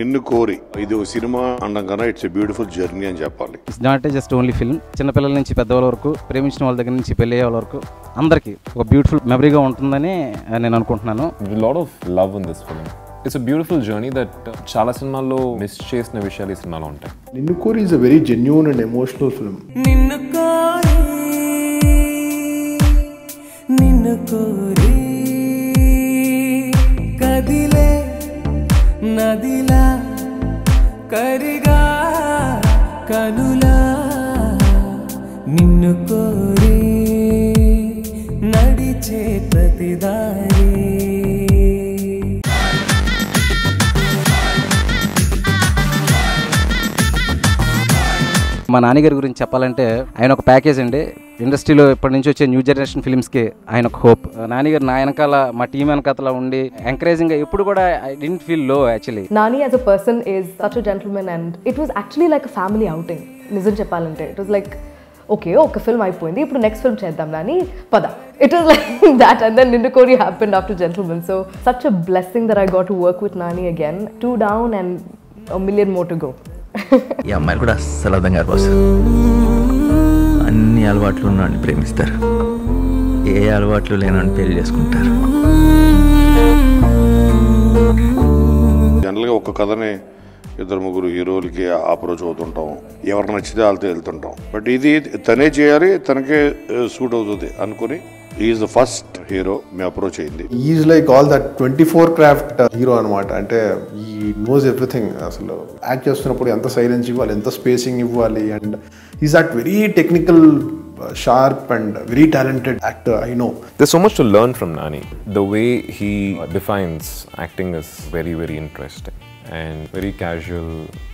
నిన్ను కోరి ఇది ఒక సినిమా అనగానే ఇట్స్ ఎ బ్యూటిఫుల్ జర్నీ అని చెప్పాలి. It's not just only film. చిన్నపిల్లల నుంచి పెద్దవాళ్ళ వరకు, ప్రేమించిన వాళ్ళ దగ్గర నుంచి పెళ్లి అయ్యే వాళ్ళ వరకు అందరికీ ఒక బ్యూటిఫుల్ మెమరీగా ఉంటుందని నేను అనుకుంటున్నాను. Lot of love in this film. It's a beautiful journey that చాలా సినిమాల్లో మిస్ చేసిన విషయాలు ఈ సినిమాలో ఉంటాయి. నిన్ను కోరి is a very genuine and emotional film. నిన్ను కోరి కదిలే నదిలా కరిగా కనులా నిన్ను కోరి నడిచే ప్రతిదారి. మా నాన్నగారి గురించి చెప్పాలంటే ఆయన ఒక ప్యాకేజ్ అండి. ఇండస్ట్రీలో ఇప్పటి నుంచి వచ్చే న్యూ జనరేషన్ ఫిల్మ్స్కి ఆయన ఒక హోప్. నాన్నగారు నా వెనకాల, మా టీం వెనకాల ఉండి ఎంకరేజింగ్గా ఎప్పుడు కూడా ఐ డిడ్ంట్ ఫీల్ లో actually. Nani as a person is such a gentleman and it was actually like a family outing. నిజం చెప్పాలంటే it was like okay, ఒక ఫిల్మ్ అయిపోయింది, ఇప్పుడు నెక్స్ట్ ఫిల్మ్ చేద్దాం నాని పద. It was like that and then Ninnu Kori happened after Gentleman. So such a blessing that I got to work with Nani again. 2 down and a million more to go. ఈ అమ్మాయిలు కూడా అస్సలు అర్థం కాదు boss. అన్ని అలవాట్లు ఉన్నవాడిని ప్రేమిస్తారు, ఏ అలవాట్లు లేనని పెళ్లి చేసుకుంటారు. జనరల్గా ఒక కథని 2-3 హీరోలకి అప్రోచ్ అవుతుంటాం, ఎవరు నచ్చితే వాళ్ళతో వెళ్తుంటాం. బట్ ఇది తనే చేయాలి, తనకే సూట్ అవుతుంది అనుకుని ఈజ్ ద ఫస్ట్ హీరో మీ అప్రోచ్ అయింది. Is like all that 24 craft hero అనమాట. అంటే ఈ నోస్ ఎవ్రీథింగ్. అసలు యాక్ట్ చేస్తున్నప్పుడు ఎంత సైలెన్స్ ఇవ్వాలి, ఎంత స్పేసింగ్ ఇవ్వాలి, and is that very technical, sharp and very talented actor. I know there's so much to learn from Nani. The way he defines acting is very, very interesting and very casual,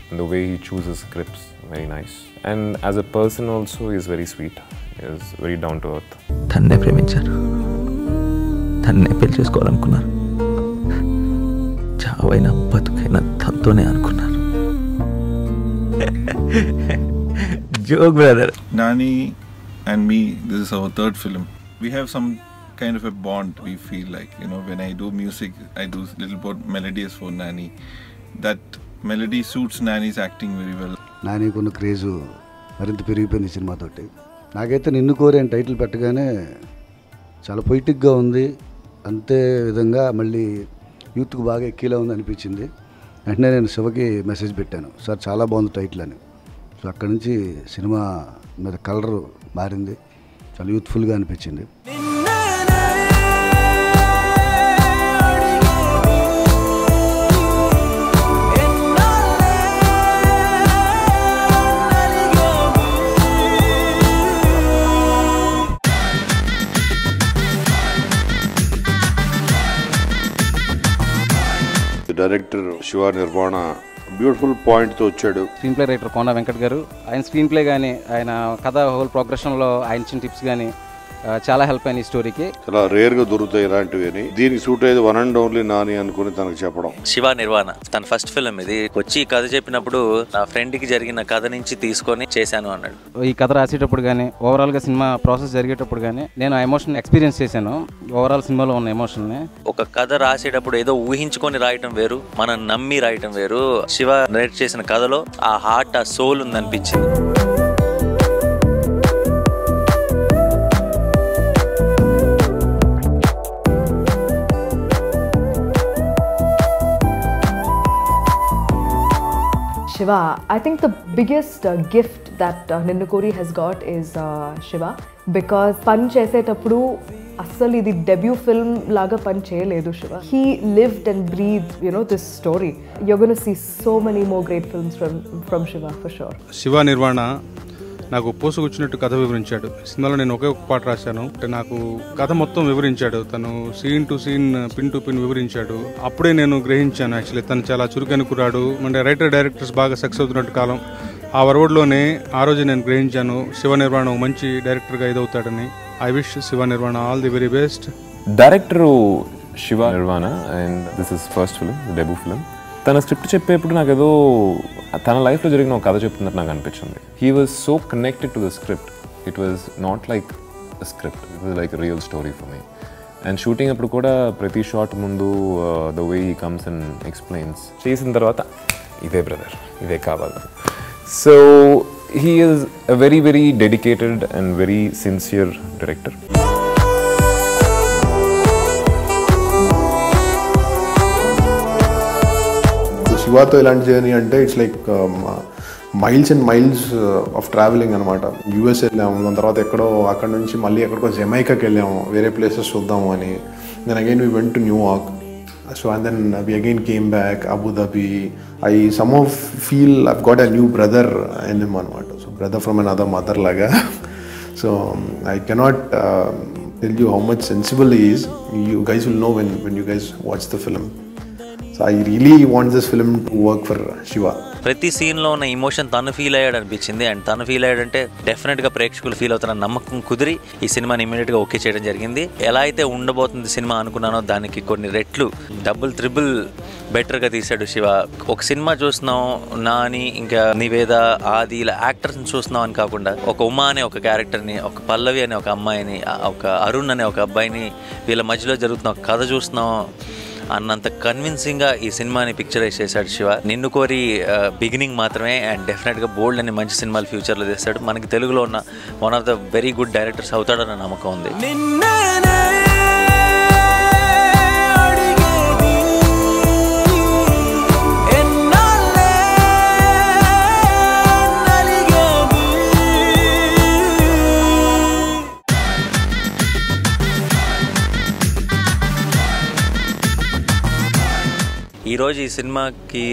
and the way he chooses scripts, very nice. And as a person also, he's very sweet. He is very down to earth. తన్నే ప్రేమించారు, తన్నే పెళ్లి చేసుకోవాలనుకున్నారు, చావైనా బతుకైనా తనతోనే అనుకున్నారు. Joke brother. Nani and me, this is our 3rd film. We have some kind of a bond. We feel like, you know, when I do music, I do little bit melodies for Nani. That melody suits Nani's acting very well. Nani kuన్న craze మరింత పెరిగిపోయింది సినిమాతోటి. నాకైతే నిన్ను కోరి అని title పెట్టగానే చాలా పొయిటిక్గా ఉంది, అంతే విధంగా మళ్ళీ యూత్కు బాగా ఎక్కిలా ఉంది అనిపించింది. వెంటనే నేను శివకి మెసేజ్ పెట్టాను, సార్ చాలా బాగుంది టైటిల్ అని. సో అక్కడి నుంచి సినిమా మీద కలర్ మారింది, చాలా యూత్ఫుల్గా అనిపించింది. డైరెక్టర్ శివ నిర్వాణ బ్యూటిఫుల్ పాయింట్తో వచ్చాడు. Screen play writer Kona Venkat గారు, ఆయన స్క్రీన్ ప్లే కానీ, ఆయన కథ హోల్ ప్రోగ్రెషన్లో ఆయన ఇచ్చిన టిప్స్ కానీ చాలా హెల్ప్ అయిన ఈ స్టోరీకి. చాలా రేర్గా దొరుకుతాయి ఇలాంటివి అని. దీనికి సూట్ అయ్యేది వన్ అండ్ ఓన్లీ నాని అనుకుని తనకు చెప్పడం. శివ నిర్వాణ తన ఫస్ట్ ఫిల్మ్ ఇది. వచ్చి కథ చెప్పినప్పుడు నా ఫ్రెండ్కి జరిగిన కథ నుంచి తీసుకొని చేశాను అన్నాడు. ఈ కథ రాసేటప్పుడు కానీ, ఓవరాల్గా సినిమా ప్రాసెస్ జరిగేటప్పుడు కానీ నేను ఆ ఎమోషన్ ఎక్స్పీరియన్స్ చేశాను. ఓవరాల్ సినిమాలో ఉన్న ఎమోషన్ని. ఒక కథ రాసేటప్పుడు ఏదో ఊహించుకొని రాయటం వేరు, మనం నమ్మి రాయటం వేరు. శివ నరేట్ చేసిన కథలో ఆ హార్ట్, ఆ soul ఉందనిపించింది. Shiva, I think the biggest gift that Ninnu Kori has got is Shiva, because pan chesetappudu assalu idi debut film laga pan cheyaledu Shiva. He lived and breathed, you know, this story. You're going to see so many more great films from Shiva for sure. Shiva Nirvana నాకు పోసుకొచ్చినట్టు కథ వివరించాడు. సినిమాలో నేను ఒకే ఒక పాట రాశాను, నాకు కథ మొత్తం వివరించాడు. తను scene to scene, pin to pin వివరించాడు. అప్పుడే నేను గ్రహించాను యాక్చువల్లీ తను చాలా చురుకైన కుర్రాడు, అంటే రైటర్ డైరెక్టర్స్ బాగా సక్సెస్ అవుతున్నట్టు కాలం. ఆ వరవడ్లోనే ఆ రోజు నేను గ్రహించాను శివ నిర్వాణ మంచి డైరెక్టర్గా ఇదవుతాడని. I wish Shiva Nirvana all the very best. Director Shiva Nirvana and this is first film, debut film. తన స్క్రిప్ట్ చెప్పేప్పుడు నాకు ఏదో తన లైఫ్లో జరిగిన ఒక కథ చెప్తున్నట్టు నాకు అనిపించింది. He was so connected to the script. It was not like a script, it was like real story for me. And shooting అప్పుడు కూడా ప్రతి షాట్ ముందు the way he comes and explains చేసిన తర్వాత ఇదే బ్రదర్, ఇదే కావాలి. So he is a very very dedicated and very sincere director. శివాతో ఇలాంటి జర్నీ అంటే it's like miles and miles of travelling అనమాట. యూఎస్ వెళ్ళాము, దాని తర్వాత ఎక్కడో అక్కడ నుంచి మళ్ళీ ఎక్కడికో జమైకాకి వెళ్ళాము, వేరే ప్లేసెస్ చూద్దాము అని. Then again we went to New York. So and then we again came back, Abu Dhabi. I somehow feel I've got a new brother in him anamata. So brother from another mother laga. So I cannot tell you how much sensible he is. You guys will know when you guys watch the film. So I really want this film to work for Shiva. ప్రతి సీన్లో ఉన్న emotion తను feel అయ్యాడు అనిపించింది. And తను feel అయ్యాడంటే డెఫినెట్గా ప్రేక్షకులు feel అవుతున్న నమ్మకం కుదిరి ఈ సినిమాని ఇమీడియట్గా ఓకే చేయడం జరిగింది. ఎలా అయితే ఉండబోతుంది సినిమా అనుకున్నానో దానికి కొన్ని రెట్లు డబుల్ త్రిబుల్ బెటర్గా తీశాడు శివ. ఒక సినిమా చూస్తున్నాం నాని, ఇంకా నివేద, ఆది ఇలా యాక్టర్స్ని చూస్తున్నాం అని కాకుండా ఒక ఉమా అనే ఒక క్యారెక్టర్ని, ఒక పల్లవి అనే ఒక అమ్మాయిని, ఒక అరుణ్ అనే ఒక అబ్బాయిని, వీళ్ళ మధ్యలో జరుగుతున్న ఒక కథ చూస్తున్నాం అన్నంత కన్విన్సింగ్గా ఈ సినిమాని పిక్చరైజ్ చేశాడు శివ. నిన్ను కోరి బిగినింగ్ మాత్రమే, అండ్ డెఫినెట్గా బోల్డ్ అనే మంచి సినిమాలు ఫ్యూచర్లో చేస్తాడు. మనకి తెలుగులో ఉన్న one of the very good directors అవుతాడన్న నమ్మకం ఉంది. ఈరోజు ఈ సినిమాకి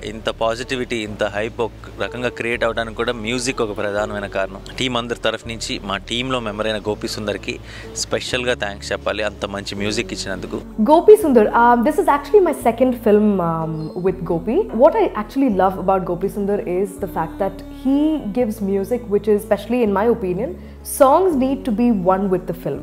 ఇంత పాజిటివిటీ, ఇంత హైప్ ఒక రకంగా క్రియేట్ అవడానికి కూడా మ్యూజిక్ ఒక ప్రధానమైన కారణం. టీం అందరి తరఫు నుంచి మా టీంలో మెంబర్ అయిన గోపి సుందర్కి స్పెషల్గా థ్యాంక్స్ చెప్పాలి, అంత మంచి మ్యూజిక్ ఇచ్చినందుకు. Gopi Sundar, this is actually my second film with Gopi. What I actually love about Gopi Sundar is the fact that he gives music which is, especially in my opinion, songs need to be one with the film.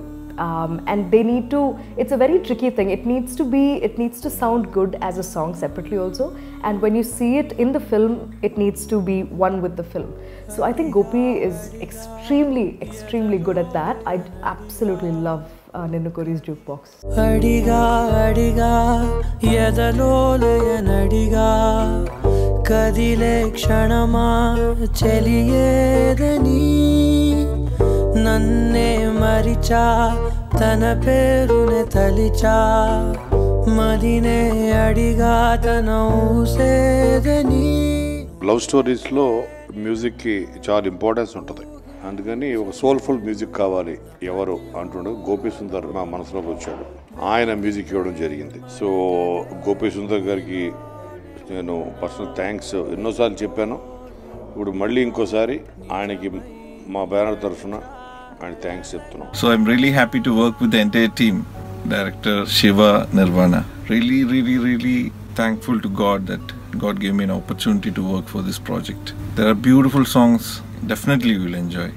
And they need to, it's a very tricky thing. It needs to sound good as a song separately also, and when you see it in the film it needs to be one with the film. So I think Gopi is extremely good at that. I absolutely love Ninnu Kori's Jukebox. Adiga adiga yadalolayanadiga kadile kshanama cheliyedani నన్నే మరిచా తన పేరునే తలిచా మదినే అడిగా తన ఊసేదని. Love స్టోరీస్లో మ్యూజిక్కి చాలా importance ఉంటుంది. అందుకని ఒక సోల్ఫుల్ మ్యూజిక్ కావాలి ఎవరు అంటుండే గోపి సుందర్ నా మనసులోకి వచ్చాడు. ఆయన మ్యూజిక్ ఇవ్వడం జరిగింది. సో గోపి సుందర్ గారికి నేను పర్సనల్ థ్యాంక్స్ ఎన్నోసార్లు చెప్పాను. ఇప్పుడు మళ్ళీ ఇంకోసారి ఆయనకి మా బ్యానర్ తరఫున thanks. So I'm really happy to work with the entire team. Director Shiva Nirvana. Really thankful to God that God gave me an opportunity to work for this project. There are beautiful songs. Definitely you will enjoy.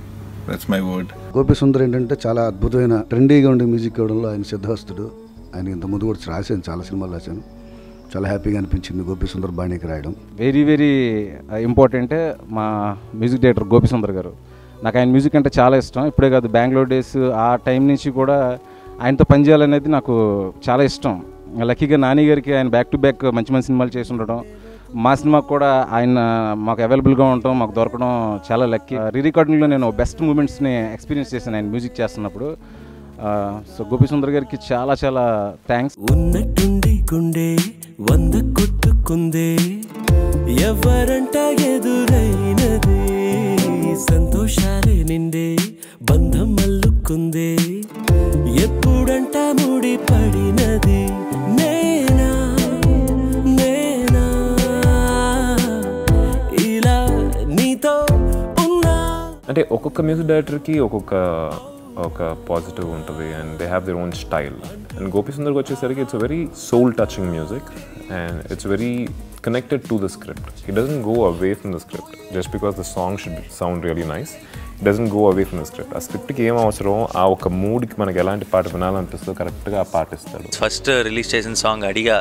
That's my word. Gopi Sundar ఏంటంటే చాలా అద్భుతమైన ట్రెండీగా ఉండే music ఇవ్వడంలో ఆయన సిద్ధహస్తుడు. ఆయన ఇంతకుముందు కూడా రాశాను, చాలా సినిమాలు రాశాను. చాలా హ్యాపీగా అనిపించింది గోపి సుందర్ బాణీకి రాయడం. వెరీ ఇంపార్టెంట్ మా మ్యూజిక్ డైరెక్టర్ గోపి సుందర్ గారు. నాకు ఆయన మ్యూజిక్ అంటే చాలా ఇష్టం. ఇప్పుడే కాదు, బెంగళూరు డేస్ ఆ టైం నుంచి కూడా ఆయనతో పనిచేయాలనేది నాకు చాలా ఇష్టం. లక్కీగా నాని గారికి ఆయన బ్యాక్ టు బ్యాక్ మంచి సినిమాలు చేసి ఉండడం, మా సినిమాకు కూడా ఆయన మాకు అవైలబుల్గా ఉండటం, మాకు దొరకడం చాలా లక్కీ. రికార్డింగ్లో నేను బెస్ట్ మూమెంట్స్ని ఎక్స్పీరియన్స్ చేశాను ఆయన మ్యూజిక్ చేస్తున్నప్పుడు. సో గోపి సుందర్ గారికి చాలా థ్యాంక్స్. ఉన్నట్టుండి గుండె 100 కొట్టుకుందే ఎవరంట ఎదురైనది సంతోషాలే నిండే బంధం అల్లుకుందే ఎప్పుడంట ముడి పడినది నేనా ఇలా నీతో ఉన్నా. అంటే ఒక్కొక్క మ్యూజిక్ డైరెక్టర్కి ఒక పాజిటివ్ ఉంటుంది and they have their own style. And Gopi సుందర్కి వచ్చేసరికి it's a very soul touching music and it's very connected to the script. He doesn't go away from the script just because the song should sound really nice. He doesn't go away from the script. ఆ స్క్రిప్ట్కి ఏం అవసరం, ఆ ఒక మూడ్కి మనకి ఎలాంటి పాట వినాలనిపిస్తుందో కరెక్ట్గా ఆ పాట ఇస్తాడు. ఫస్ట్ రిలీజ్ చేసిన సాంగ్ అడిగా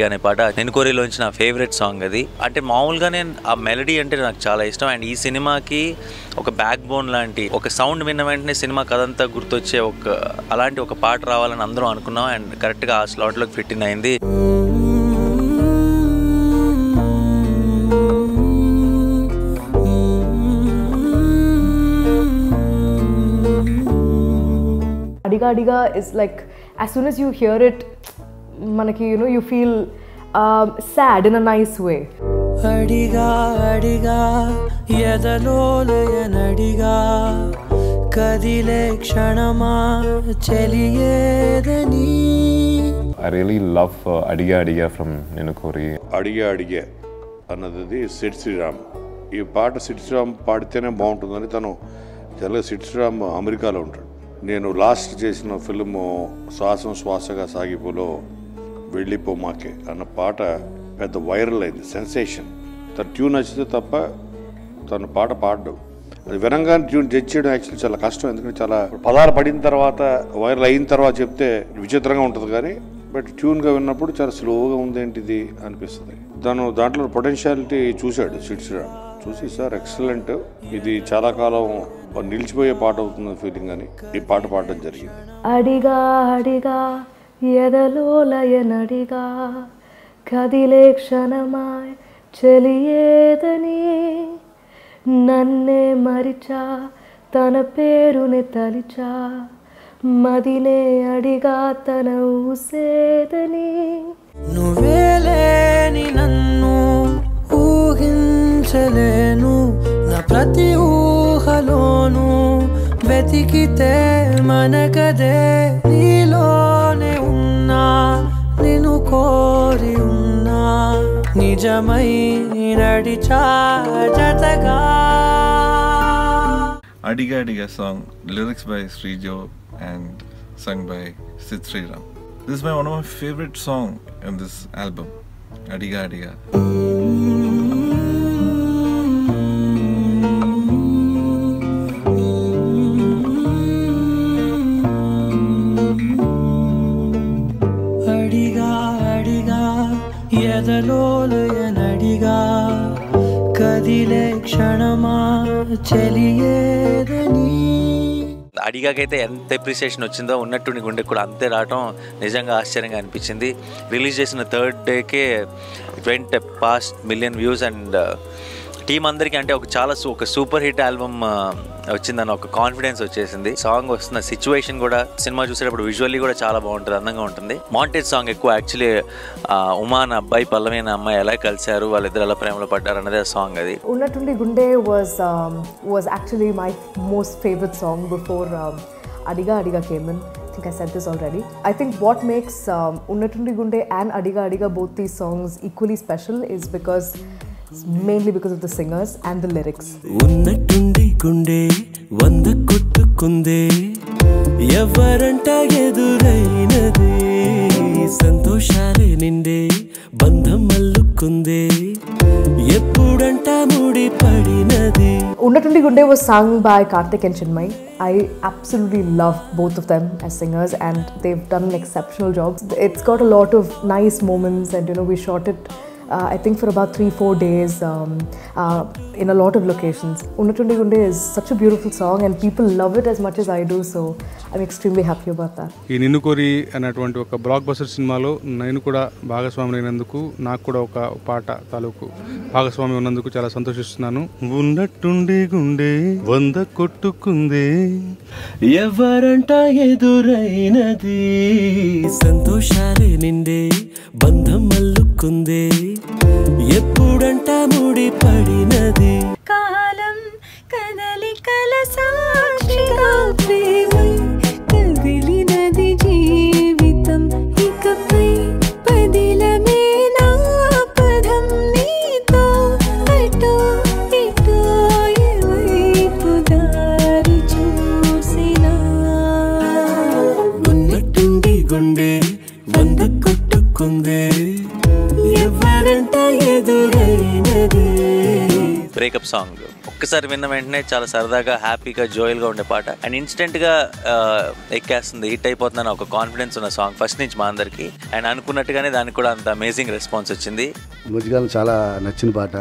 అనే పాట నిన్ను కోరిలోంచి నా ఫేవరెట్ సాంగ్ అది. అంటే మామూలుగానే ఆ మెలడీ అంటే నాకు చాలా ఇష్టం. అండ్ ఈ సినిమాకి ఒక బ్యాక్ బోన్ లాంటి ఒక సౌండ్ విన్న వెంటనే సినిమా కథంతా గుర్తొచ్చే అలాంటి ఒక పాట రావాలని అందరం అనుకున్నాం. అండ్ కరెక్ట్గా ఆ స్లాట్లోకి ఫిట్ ఇన్ అయింది. Adiga is like, as soon as you hear it, manaki, you know, you feel sad in a nice way. అడిగా అడిగా ఎదలోలయనడిగా కదిలే క్షణమా చెలియేదని. I really love Adiga Adiga from Ninnu Kori. అడిగే అడిగే అన్నది సిడ్ శ్రీరామ్. ఈ పాట సిడ్ శ్రీరామ్ పాడితేనే బాగుంటుందని తను జనరల్గా సిడ్ శ్రీరామ్ అమెరికాలో ఉంటాడు. నేను లాస్ట్ చేసిన ఫిల్ము శ్వాసం శ్వాసగా సాగిపోలో వెళ్ళిపో మాకే అన్న పాట పెద్ద వైరల్ అయింది, సెన్సేషన్. తన ట్యూన్ నచ్చితే తప్ప తను పాట పాడడం, అది వినంగానే ట్యూన్ జడ్జ్ చేయడం యాక్చువల్లీ చాలా కష్టం. ఎందుకంటే చాలా పదాలు పడిన తర్వాత వైరల్ అయిన తర్వాత చెప్తే విచిత్రంగా ఉంటుంది, కానీ బట్ ట్యూన్గా విన్నప్పుడు చాలా స్లోగా ఉందేంటిది అనిపిస్తుంది. తను దాంట్లో పొటెన్షియాలిటీ చూశాడు సిడ్ శ్రీరామ్. చూసి సార్ ఎక్సలెంట్, ఇది చాలా కాలం నిలిచిపోయే పాట అవుతుంది ఫీలింగ్ అని ఈ పాట పాడడం జరిగింది. అడిగా అడిగా ఎదలోలయనడిగా కదిలే క్షణమాయ్ చెలియేదని, నన్నే మరిచా తన పేరుని తలిచా మదినే అడిగా తన ఊసేదని. నువ్వేలేని నన్ను ఊహించలేను, నా ప్రతి ఊహలోను వెతికితే మనకదే నీలోనే ఉన్నా, నిన్ను కోరి ఉన్నా, నిజమై నడిచా జతగా. Adiga Adiga song, lyrics by Srijo and sung by Sid Sriram. This is one of my favorite songs in this album, Adiga Adiga. అడిగా అడిగా ఎదలోలయనడిగా కదిలే క్షణమా చెలియేదని. అడిగాకైతే ఎంత అప్రిసియేషన్ వచ్చిందో ఉన్నట్టుండి గుండె కూడా అంతే రావటం నిజంగా ఆశ్చర్యంగా అనిపించింది. రిలీజ్ చేసిన third decay it went past 1 million views and team అందరికీ అంటే ఒక సూపర్ హిట్ ఆల్బమ్ వచ్చిందని ఒక కాన్ఫిడెన్స్ వచ్చేసింది. సాంగ్ వస్తున్న సిచ్యువేషన్ కూడా సినిమా చూసేటప్పుడు విజువల్లీ కూడా చాలా బాగుంటుంది, అందంగా ఉంటుంది. మాంటేజ్ సాంగ్ ఎక్కువ యాక్చువల్లీ ఉమాన్ అబ్బాయి పల్లవి అనే అమ్మాయి ఎలా కలిశారు, వాళ్ళిద్దరు ఎలా ప్రేమలో పడ్డారు అన్నదే సాంగ్. అది Unnatundi Gunde was actually my most favorite song before Adiga Adiga came in. I think I said this already. I think what makes Unnatundi Gunde and Adiga Adiga, both these songs, equally special is mainly because of the singers and the lyrics. ఉన్నట్టుండి గుండె 100 కొట్టుకుందే, ఎవరంట ఎదురైనదే, సంతోషాలే నిండే బంధం అల్లుకుందే, ఎప్పుడంట ముడి పడినది. Unnatundi Gunde was sung by Karthik and Chinmay. I absolutely love both of them as singers and they've done an exceptional job. It's got a lot of nice moments and we shot it I think for about 3-4 days in a lot of locations. Unnatundi Gunde is such a beautiful song and people love it as much as I do, so I'm extremely happy about that. ఈ నిన్ను కోరి అనేటువంటి ఒక block buster సినిమాలో నేను కూడా భాగస్వామి అయినందుకు, నాకు కూడా ఒక పాట తాలూకు భాగస్వామి ఉన్నందుకు చాలా సంతోషిస్తున్నాను. ఉన్నట్టుండి గుండె 100 కొట్టుకుందే, ఎవరంట ఎదురైనది, సంతోషాలే నిండే బంధం అల్లుకుందే, ఎప్పుడంట ముడి పడినది. కాలం కదలికల సాక్షిగా ప్రేమై కదిలినది జీవితం, ఇకపై పదిలమే నా పదం, నీతో అటో ఇటో ఎవైపు దారి చూసినా. ఉన్నట్టుండి గుండె 100 కొట్టుకుందే, ఎవరంట ఎదురైనది. బ్రేకప్ సాంగ్ ఒక్కసారి విన్న వెంటనే చాలా సరదాగా, హ్యాపీగా, జోయల్గా ఉండే పాట అండ్ ఇన్స్టెంట్గా ఎక్కేస్తుంది, హిట్ అయిపోతుందని ఒక కాన్ఫిడెన్స్ ఉన్న సాంగ్ ఫస్ట్ నుంచి మా అందరికి. అండ్ అనుకున్నట్టుగానే దానికి కూడా అంత అమేజింగ్ రెస్పాన్స్ వచ్చింది. మధ్యకాలం చాలా నచ్చిన పాట,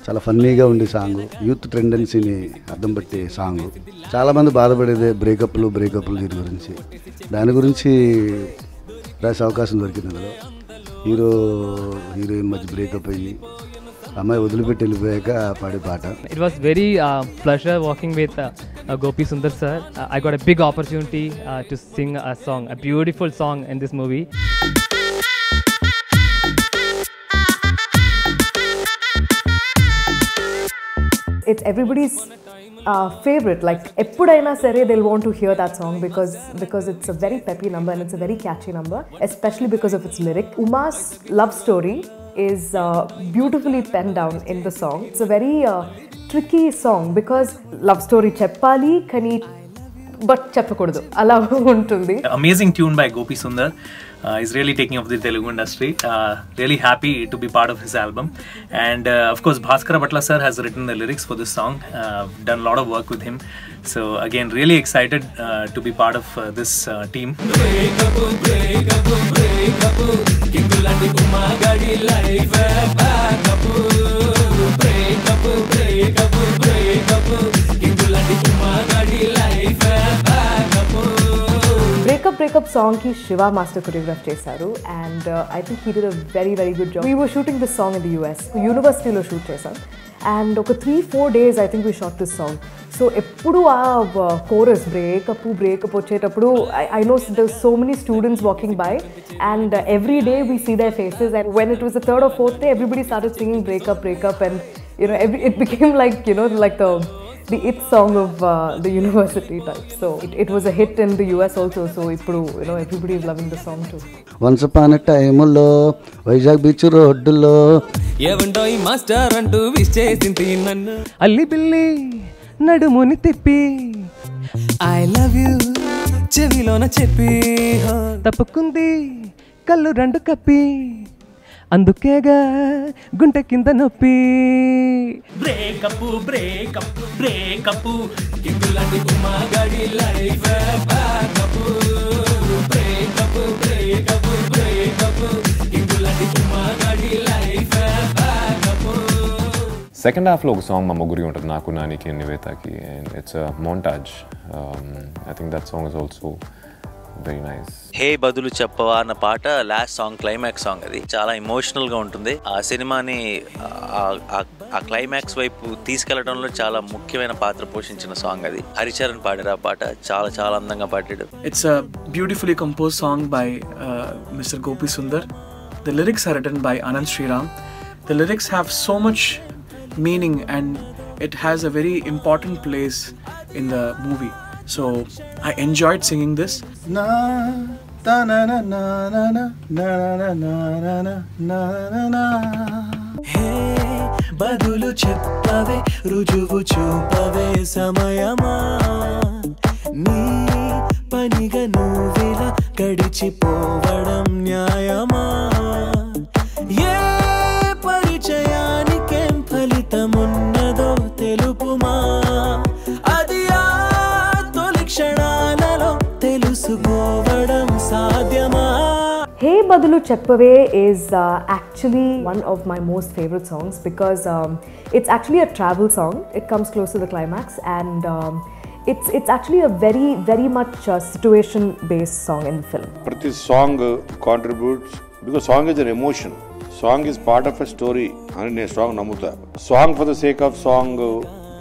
చాలా ఫన్నీగా ఉండే సాంగ్, యూత్ టెండెన్సీని అర్థం పట్టే సాంగ్. చాలామంది బాధపడేదే బ్రేకప్లు దీని గురించి, దాని గురించి రాసే అవకాశం దొరికింది. అందులో హీరోయిన్ మధ్య బ్రేకప్ అయ్యి అమ్మాయి వదిలిపెట్టి వెళ్ళిపోయాక పాడే పాట. It was very pleasure working with Gopi Sundar sir. I got a big opportunity to sing a song, a beautiful song in this movie. It's everybody's favorite. Like eppudaina sare they'll want to hear that song because it's a very peppy number and it's a very catchy number, especially because of its lyric. Uma's love story is beautifully penned down in the song. It's a very tricky song because love story cheppali kani but చెప్పకూడదు అలా ఉంటుంది. Amazing tune by Gopi Sundar. He's really taking off the Telugu industry. Really happy to be part of his album. And of course, Bhaskara Butler sir has written the lyrics for this song. Done a lot of work with him. So again, really excited to be part of this team. Breakup song ki Shiva master choreograph chesaru and I think he did a very good job. We were shooting this song in the US. University lo shoot chesam and oka 3-4 days I think we shot this song. So eppudu chorus breakup vachetappudu I know there's so many students walking by and every day we see their faces, and when it was the third or fourth day everybody started singing breakup and you know it became like, you know, like the it song of the university type. So it was a hit in the US also. So ippudu, you know, everybody is loving the song too. Once upon a time lo Vizag beach road lo ఏవండోయ్ master అంటూ wish చేసింది నన్ను అల్లి బిల్లి నడుముని తిప్పి I love you చెవిలోన చెప్పి తప్పుకుంది కళ్ళు రెండు కప్పి అందుకేగా గుంట కింద నొప్పి. బ్రేకప్ బ్రేకప్ బ్రేకప్ కింగులాంటి కుమ్మగాడి life backup breakup breakup breakup కింగులాంటి కుమ్మగాడి లైఫ్ బ్యాకప్. సెకండ్ హాఫ్లో ఒక సాంగ్ మా ముగ్గురికి ఉంటుంది, నాకు, నానికి, నివేతాకి, and it's a montage. I think that song is also very nice. హే బదులు చెప్పవా అన్న పాట లాస్ట్ సాంగ్, క్లైమాక్స్ సాంగ్. అది చాలా ఎమోషనల్ గా ఉంటుంది. ఆ సినిమాని ఆ క్లైమాక్స్ వైపు తీసుకెళ్లడంలో చాలా ముఖ్యమైన పాత్ర పోషించిన సాంగ్ అది. హరిచరణ్ పాడారు ఆ పాట, చాలా చాలా అందంగా పాడాడు. It's a beautifully composed song by Mr. Gopi Sundar. The lyrics are written by Anand Sriram. The lyrics have so much meaning and it has a very important place in the movie. So I enjoyed singing this. Na ta na na na na na na na na na na na na. Hey బదులు చెప్పవే రుజువు చూపవే సమయమా నీ పనిగా నువ్విలా గడిచిపోవడం న్యాయమా ఏ పరిచయానికేం ఫలితమున్నదో తెలుపుమా అది ఆ తొలి క్షణాలలో తెలుసుకోవడం సాధ్యమా. Hey Badulu Cheppave is actually one of my most favorite songs because it's actually a travel song. It comes close to the climax and it's actually a very much situation based song in the film. Prati song contributes because song is an emotion. Song is part of a story అని నేను strong నమ్ముతా. Song for the sake of song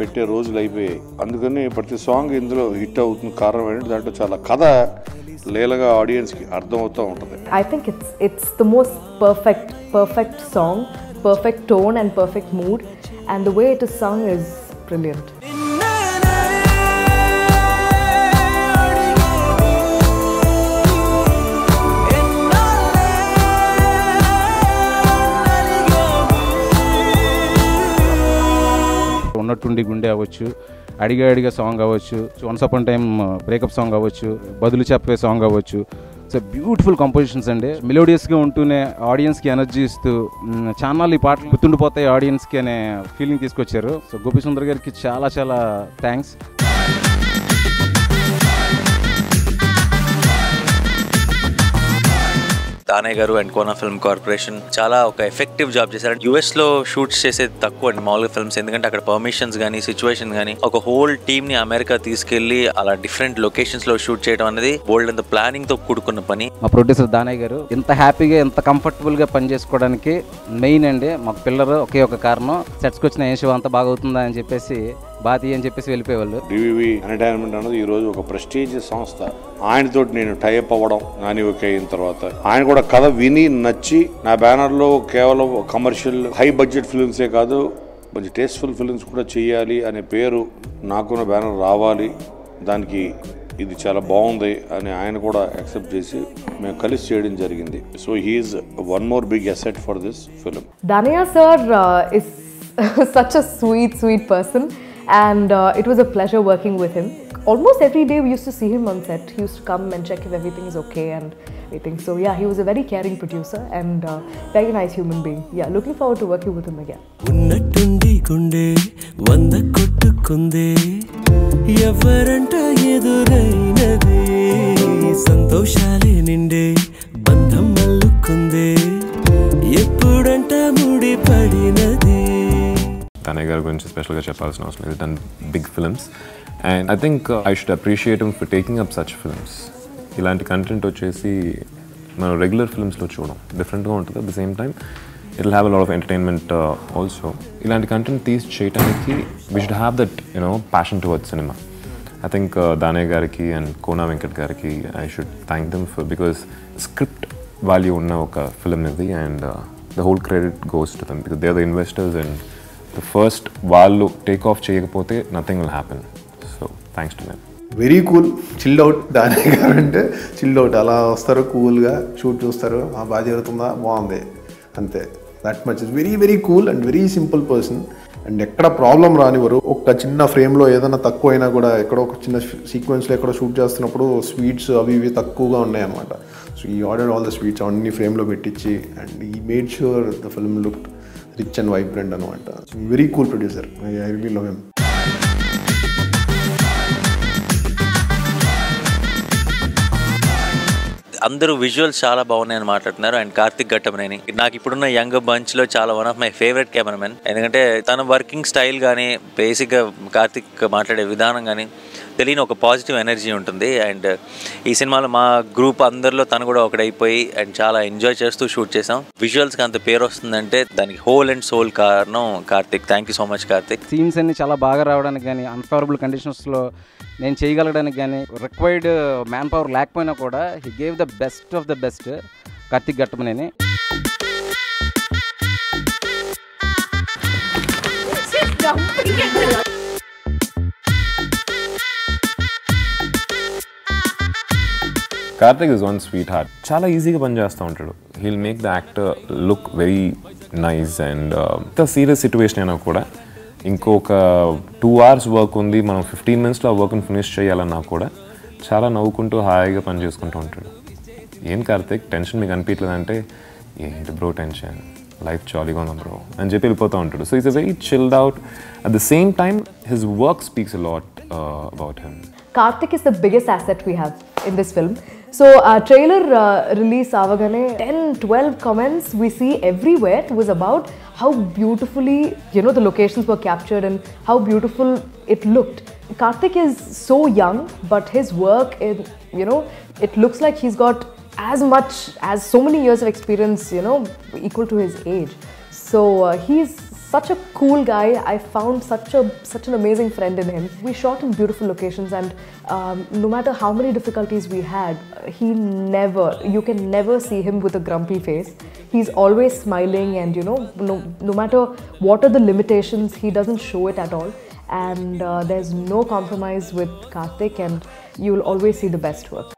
పెట్టే రోజులు అయిపోయాయి. అందుకని ప్రతి song ఇందులో hit అవుతుంది. కారణం ఏంటంటే దాంట్లో చాలా కథ లేలగా ఆడియన్స్కి అర్థమవుతూ ఉంటుంది. I think it's the most perfect song, perfect tone and perfect mood, and the way it is sung is brilliant. ఉన్నట్టుండి గుండె అవ్వచ్చు, అడిగా సాంగ్ అవ్వచ్చు, once upon time breakup song అవ్వచ్చు, బదులు చెప్పే సాంగ్ అవ్వచ్చు. సో బ్యూటిఫుల్ కంపోజిషన్స్ అండి. మెలోడియస్గా ఉంటూనే ఆడియన్స్కి ఎనర్జీ ఇస్తూ ఛానల్ ఈ పాటలు గుర్తుండిపోతాయి ఆడియన్స్కి అనే ఫీలింగ్ తీసుకొచ్చారు. సో గోపి సుందర్ గారికి చాలా చాలా థ్యాంక్స్. దానయ్య గారు అండ్ కోనా ఫిల్మ్ కార్పొరేషన్ చాలా ఒక ఎఫెక్టివ్ జాబ్ చేశారు. యుఎస్ లో షూట్స్ చేసేది తక్కువ అండి మామూలుగా ఫిల్మ్స్, ఎందుకంటే అక్కడ పర్మిషన్స్ కానీ సిచ్యువేషన్ కానీ ఒక హోల్ టీమ్ ని అమెరికా తీసుకెళ్లి అలా డిఫరెంట్ లొకేషన్స్ లో షూట్ చేయడం అనేది బోల్డ్ అంత ప్లానింగ్ తో కూడుకున్న పని. మా ప్రొడ్యూసర్ దానయ్య గారు ఇంత హ్యాపీగా ఎంత కంఫర్టబుల్ గా పని చేసుకోవడానికి మెయిన్ అండి మాకు పిల్లలు ఒకే ఒక కారణం, సెట్స్కి వచ్చిన ఏం షో అంతా బాగా అవుతుందా అని చెప్పేసి బాతి అని చెప్పేసి వెళ్ళిపోయేవాళ్ళు. డివివి ఎంటర్టైన్మెంట్ అనేది ఈ రోజు ఒక ప్రెస్టీజియస్ సంస్థ. ఆయనతో నేను టైఅప్ అవ్వడం నాని ఓకే అయిన తర్వాత ఆయన కూడా కథ విని నచ్చి నా బ్యానర్లో కేవలం కమర్షియల్ హై బడ్జెట్ ఫిల్మ్సే కాదు మంచి టేస్ట్ఫుల్ ఫిల్మ్స్ కూడా చేయాలి అనే పేరు నాకున్న బ్యానర్ రావాలి, దానికి ఇది చాలా బాగుంది అని ఆయన కూడా యాక్సెప్ట్ చేసి మేము కలిసి చేయడం జరిగింది. So he's one more big asset for this film. Danaya sir is such a sweet person, and it was a pleasure working with him. Almost every day we used to see him on set. He used to come and check if everything is okay and everything. So yeah, he was a very caring producer and very nice human being. Yeah, looking forward to working with him again. ఉన్నట్టుండి గుండె వంద కొట్టుకుందే ఎవరంట ఎదురైనదే సంతోషాలే నిండే బంధం మల్లుకుందే ఎప్పుడంట ముడి పడినది. దానయ్య గారి గురించి స్పెషల్గా చెప్పాల్సిన అవసరం లేదు. Done big films and I think I should appreciate him for taking up such films. ఇలాంటి కంటెంట్ వచ్చేసి మనం రెగ్యులర్ ఫిల్మ్స్లో చూడం, డిఫరెంట్గా ఉంటుంది. At the same time it will have a lot of entertainment also. ఇలాంటి కంటెంట్ తీసి చేయడానికి we should have that passion towards cinema. I think Danayya గారికి అండ్ కోనా వెంకట్ గారికి I should thank them for, because script value ఉన్న ఒక film ఇది and the whole credit goes to them because they are the investors and the first వాళ్ళు take off చేయకపోతే nothing will happen. So thanks to them. Very cool, chilled out. Danayya గారు అంటే chilled out. అలా వస్తారు, కూల్గా shoot చూస్తారు, బాగా జరుగుతుందా, బాగుంది, అంతే. That much is very very cool and very simple person. And ఎక్కడ ప్రాబ్లం రానివ్వరు. ఒక చిన్న ఫ్రేమ్లో ఏదైనా తక్కువ అయినా కూడా ఎక్కడో ఒక చిన్న సీక్వెన్స్లో ఎక్కడో షూట్ చేస్తున్నప్పుడు స్వీట్స్ అవి ఇవి తక్కువగా ఉన్నాయన్నమాట. సో ఈ ఆర్డర్ ఆల్ ద స్వీట్స్ అన్ని ఫ్రేమ్లో పెట్టించి అండ్ ఈ made sure the film look rich and vibrant అనమాట. Very cool producer. I really love him. అందరూ విజువల్స్ చాలా బాగున్నాయని మాట్లాడుతున్నారు. అండ్ కార్తిక్ ఘట్టమనేని నాకు ఇప్పుడున్న యంగ్ బంచ్ లో చాలా one of my favourite cameraman. ఎందుకంటే తన వర్కింగ్ స్టైల్ కానీ బేసిక్గా కార్తిక్ మాట్లాడే విధానం కానీ తెలియని ఒక పాజిటివ్ ఎనర్జీ ఉంటుంది. అండ్ ఈ సినిమాలో మా గ్రూప్ అందరిలో తను కూడా ఒకడైపోయి అండ్ చాలా ఎంజాయ్ చేస్తూ షూట్ చేసాం. విజువల్స్కి అంత పేరు వస్తుందంటే దానికి హోల్ అండ్ సోల్ కారణం Karthik. Thank you so much Karthik. Scenes అన్ని చాలా బాగా రావడానికి కానీ అన్ఫేవరబుల్ కండిషన్స్లో నేను చేయగలడానికి కానీ రిక్వైర్డ్ మ్యాన్ పవర్ లేకపోయినా కూడా he gave the best of the best Karthik Ghattamaneni. Karthik is one sweet heart. చాలా ఈజీగా పని చేస్తూ ఉంటాడు. Heal make the actor look very nice and ఇంత సీరియస్ సిచ్యువేషన్ అయినా కూడా ఇంకొక 2 hours వర్క్ ఉంది, మనం 15 minutesలో ఆ వర్క్ని ఫినిష్ చేయాలన్నా కూడా చాలా నవ్వుకుంటూ హాయిగా పని చేసుకుంటూ ఉంటాడు. ఏం కార్తిక్ టెన్షన్ మీకు అనిపించలేదు అంటే, ఏంటి బ్రో టెన్షన్, లైఫ్ జాలీగా ఉందా బ్రో అని చెప్పి వెళ్ళిపోతూ ఉంటాడు. So is a very chilled out. At the same time his work speaks a lot about him. Karthik is the biggest asset we have in this film. So trailer release avagane 10-12 comments we see everywhere was about how beautifully the locations were captured and how beautiful it looked. Karthik is so young, but his work it looks like he's got as much as so many years of experience, equal to his age. So he's such a cool guy. I found such an amazing friend in him. We shot in beautiful locations, and no matter how many difficulties we had, you can never see him with a grumpy face. He's always smiling, and no matter what are the limitations, he doesn't show it at all. And there's no compromise with Karthik, and you'll always see the best work.